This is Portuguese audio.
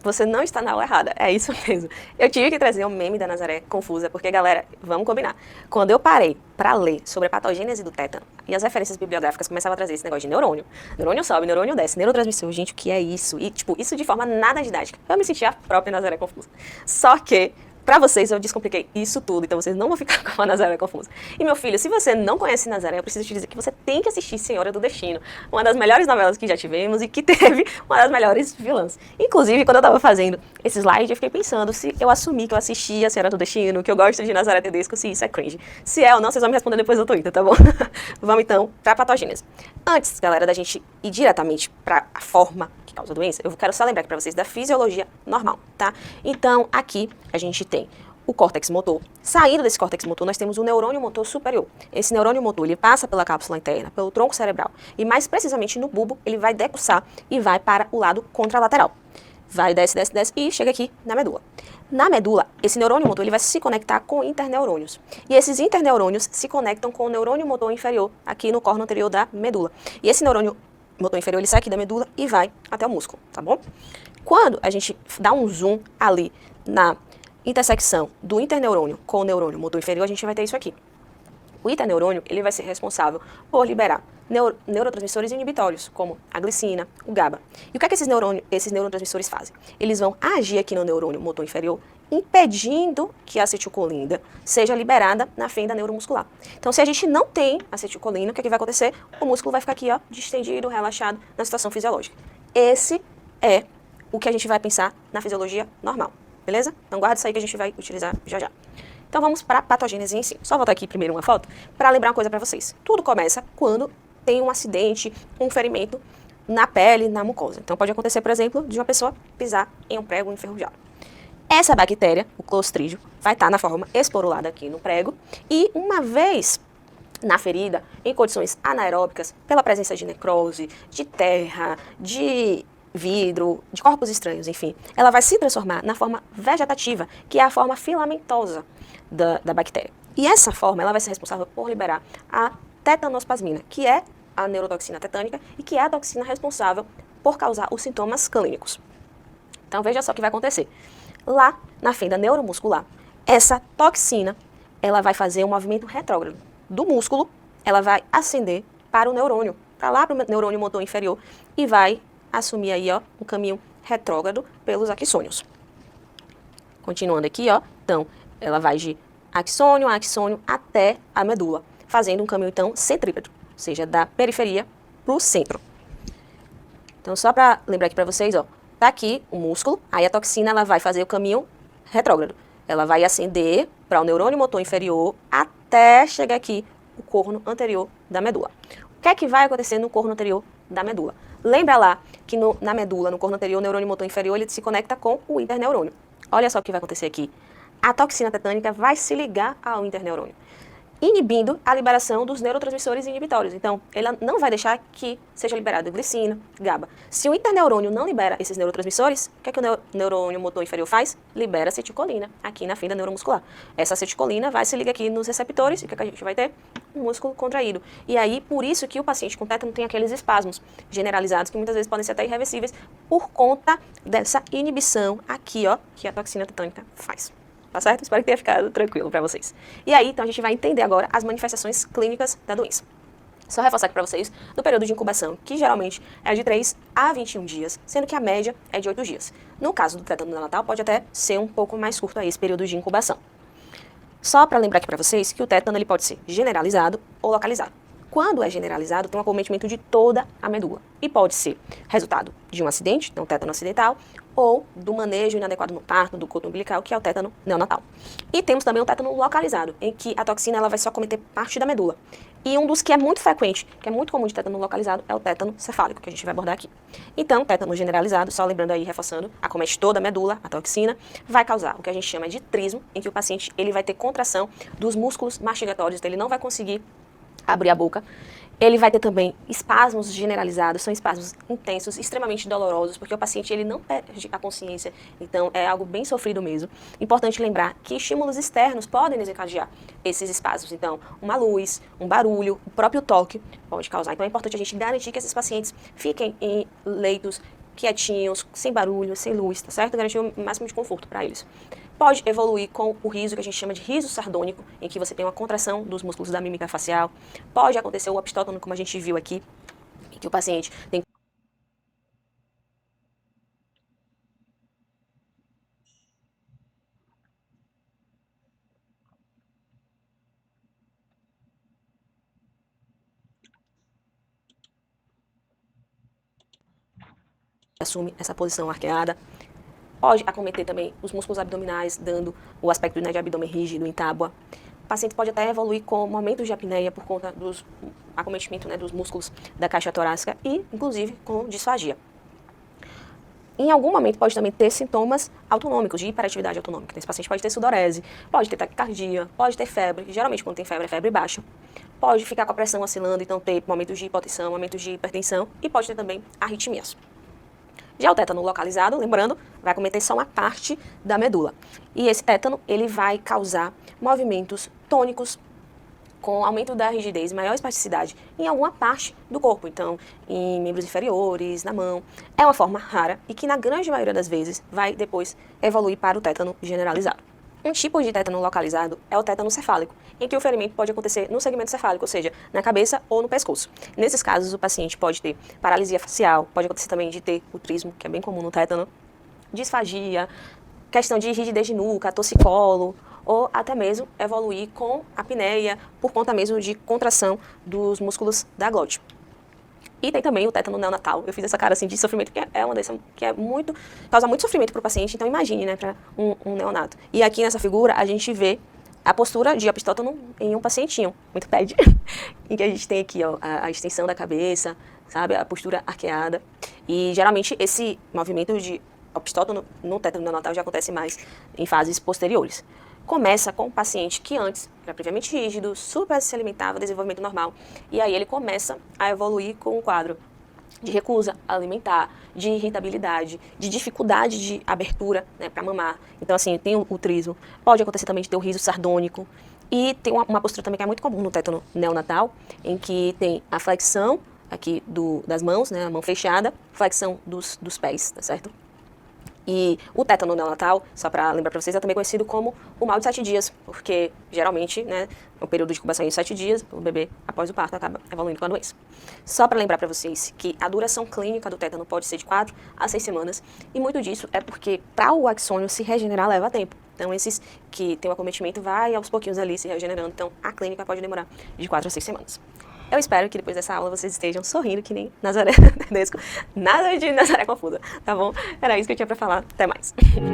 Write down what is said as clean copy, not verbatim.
você não está na aula errada, é isso mesmo. Eu tive que trazer um meme da Nazaré confusa, porque, galera, vamos combinar. Quando eu parei para ler sobre a patogênese do tétano, e as referências bibliográficas começavam a trazer esse negócio de neurônio. Neurônio sobe, neurônio desce, neurotransmissor, gente, o que é isso? E, tipo, isso de forma nada didática. Eu me senti a própria Nazaré confusa. Só que, pra vocês, eu descompliquei isso tudo, então vocês não vão ficar com a Nazaré confusa. E, meu filho, se você não conhece Nazaré, eu preciso te dizer que você tem que assistir Senhora do Destino, uma das melhores novelas que já tivemos e que teve uma das melhores vilãs. Inclusive, quando eu tava fazendo esse slide, eu fiquei pensando se eu assumi que eu assistia a Senhora do Destino, que eu gosto de Nazaré Tedesco, se isso é cringe. Se é ou não, vocês vão me responder depois no Twitter, tá bom? Vamos, então, pra patogênese. Antes, galera, da gente ir diretamente pra a forma que causa a doença, eu quero só lembrar aqui pra vocês da fisiologia normal, tá? Então, aqui a gente tem o córtex motor. Saindo desse córtex motor, nós temos o neurônio motor superior. Esse neurônio motor, ele passa pela cápsula interna, pelo tronco cerebral, e mais precisamente no bulbo, ele vai decussar e vai para o lado contralateral. Vai, desce, desce, desce e chega aqui na medula. Na medula, esse neurônio motor ele vai se conectar com interneurônios. E esses interneurônios se conectam com o neurônio motor inferior, aqui no córno anterior da medula. E esse neurônio motor inferior, ele sai aqui da medula e vai até o músculo, tá bom? Quando a gente dá um zoom ali na intersecção do interneurônio com o neurônio motor inferior, a gente vai ter isso aqui. O interneurônio, ele vai ser responsável por liberar neurotransmissores inibitórios, como a glicina, o GABA. E o que é que esses neurotransmissores fazem? Eles vão agir aqui no neurônio motor inferior, impedindo que a acetilcolina seja liberada na fenda neuromuscular. Então, se a gente não tem acetilcolina, o que é que vai acontecer? O músculo vai ficar aqui, ó, distendido, relaxado, na situação fisiológica. Esse é o que a gente vai pensar na fisiologia normal. Beleza? Então guarda isso aí que a gente vai utilizar já já. Então vamos para a patogênese em si. Só voltar aqui primeiro uma foto para lembrar uma coisa para vocês. Tudo começa quando tem um acidente, um ferimento na pele, na mucosa. Então pode acontecer, por exemplo, de uma pessoa pisar em um prego enferrujado. Essa bactéria, o Clostridium, vai estar na forma esporulada aqui no prego e uma vez na ferida, em condições anaeróbicas, pela presença de necrose, de terra, de vidro, de corpos estranhos, enfim, ela vai se transformar na forma vegetativa, que é a forma filamentosa da bactéria. E essa forma, ela vai ser responsável por liberar a tetanospasmina, que é a neurotoxina tetânica e que é a toxina responsável por causar os sintomas clínicos. Então, veja só o que vai acontecer. Lá na fenda neuromuscular, essa toxina, ela vai fazer um movimento retrógrado do músculo, ela vai ascender para o neurônio, para lá para o neurônio motor inferior e vai assumir aí, ó, um caminho retrógrado pelos axônios. Continuando aqui, ó, então, ela vai de axônio a axônio até a medula, fazendo um caminho, então, centrípeto, ou seja, da periferia para o centro. Então, só para lembrar aqui para vocês, ó, tá aqui o músculo, aí a toxina, ela vai fazer o caminho retrógrado. Ela vai ascender para o neurônio motor inferior até chegar aqui o corno anterior da medula. O que é que vai acontecer no corno anterior da medula? Lembra lá que na medula, no corno anterior, o neurônio motor inferior, ele se conecta com o interneurônio. Olha só o que vai acontecer aqui. A toxina tetânica vai se ligar ao interneurônio, inibindo a liberação dos neurotransmissores inibitórios. Então, ela não vai deixar que seja liberado glicina, GABA. Se o interneurônio não libera esses neurotransmissores, o que é que o neurônio motor inferior faz? Libera acetilcolina aqui na fenda neuromuscular. Essa acetilcolina vai se ligar aqui nos receptores, e o que é que a gente vai ter? Um músculo contraído. E aí, por isso que o paciente com tétano tem aqueles espasmos generalizados, que muitas vezes podem ser até irreversíveis, por conta dessa inibição aqui, ó, que a toxina tetânica faz. Tá certo? Espero que tenha ficado tranquilo para vocês. E aí, então, a gente vai entender agora as manifestações clínicas da doença. Só reforçar aqui para vocês do período de incubação, que geralmente é de 3 a 21 dias, sendo que a média é de 8 dias. No caso do tétano neonatal, pode até ser um pouco mais curto aí esse período de incubação. Só para lembrar aqui para vocês que o tétano ele pode ser generalizado ou localizado. Quando é generalizado, tem um acometimento de toda a medula e pode ser resultado de um acidente, então tétano acidental, ou do manejo inadequado no parto, do coto umbilical, que é o tétano neonatal. E temos também o tétano localizado, em que a toxina ela vai só acometer parte da medula. E um dos que é muito frequente, que é muito comum de tétano localizado, é o tétano cefálico, que a gente vai abordar aqui. Então, tétano generalizado, só lembrando aí, reforçando, acomete toda a medula, a toxina, vai causar o que a gente chama de trismo, em que o paciente ele vai ter contração dos músculos mastigatórios, então ele não vai conseguir abrir a boca. Ele vai ter também espasmos generalizados, são espasmos intensos, extremamente dolorosos, porque o paciente ele não perde a consciência, então é algo bem sofrido mesmo. Importante lembrar que estímulos externos podem desencadear esses espasmos, então uma luz, um barulho, o próprio toque pode causar. Então é importante a gente garantir que esses pacientes fiquem em leitos quietinhos, sem barulho, sem luz, tá certo? Garantir o máximo de conforto para eles. Pode evoluir com o riso, que a gente chama de riso sardônico, em que você tem uma contração dos músculos da mímica facial. Pode acontecer o epistótono, como a gente viu aqui, em que o paciente tem assume essa posição arqueada. Pode acometer também os músculos abdominais, dando o aspecto, né, de abdômen rígido, em tábua. O paciente pode até evoluir com momentos de apneia por conta dos acometimento, né, dos músculos da caixa torácica e, inclusive, com disfagia. Em algum momento pode também ter sintomas autonômicos, de hiperatividade autonômica. Esse paciente pode ter sudorese, pode ter taquicardia, pode ter febre. Geralmente, quando tem febre, é febre baixa. Pode ficar com a pressão oscilando, então ter momentos de hipotensão, momentos de hipertensão e pode ter também arritmias. Já o tétano localizado, lembrando, vai acometer só uma parte da medula. E esse tétano, ele vai causar movimentos tônicos com aumento da rigidez e maior espasticidade em alguma parte do corpo. Então, em membros inferiores, na mão. É uma forma rara e que, na grande maioria das vezes, vai depois evoluir para o tétano generalizado. Um tipo de tétano localizado é o tétano cefálico, em que o ferimento pode acontecer no segmento cefálico, ou seja, na cabeça ou no pescoço. Nesses casos, o paciente pode ter paralisia facial, pode acontecer também de ter o trismo, que é bem comum no tétano, disfagia, questão de rigidez de nuca, torcicolo, ou até mesmo evoluir com apneia por conta mesmo de contração dos músculos da glote. E tem também o tétano neonatal. Eu fiz essa cara assim de sofrimento, que é uma dessas que é muito, causa muito sofrimento para o paciente, então imagine, né, para um neonato. E aqui nessa figura a gente vê a postura de epistótono em um pacientinho, muito TED, em que a gente tem aqui, ó, a extensão da cabeça, sabe, a postura arqueada. E geralmente esse movimento de epistótono no tétano neonatal já acontece mais em fases posteriores. Começa com um paciente que antes era previamente rígido, super se alimentava, desenvolvimento normal, e aí ele começa a evoluir com um quadro de recusa alimentar, de irritabilidade, de dificuldade de abertura, né, para mamar. Então, assim, tem o trismo. Pode acontecer também de ter o riso sardônico. E tem uma postura também que é muito comum no tétano neonatal, em que tem a flexão aqui das mãos, né, a mão fechada, flexão dos pés, tá certo? E o tétano neonatal, só para lembrar para vocês, é também conhecido como o mal de 7 dias, porque geralmente, né, o período de incubação é de 7 dias, o bebê, após o parto, acaba evoluindo com a doença. Só para lembrar para vocês que a duração clínica do tétano pode ser de 4 a 6 semanas, e muito disso é porque para o axônio se regenerar leva tempo. Então, esses que têm o acometimento vai aos pouquinhos ali se regenerando, então a clínica pode demorar de 4 a 6 semanas. Eu espero que depois dessa aula vocês estejam sorrindo que nem Nazaré Tedesco. Nada de Nazaré confusa, tá bom? Era isso que eu tinha pra falar. Até mais.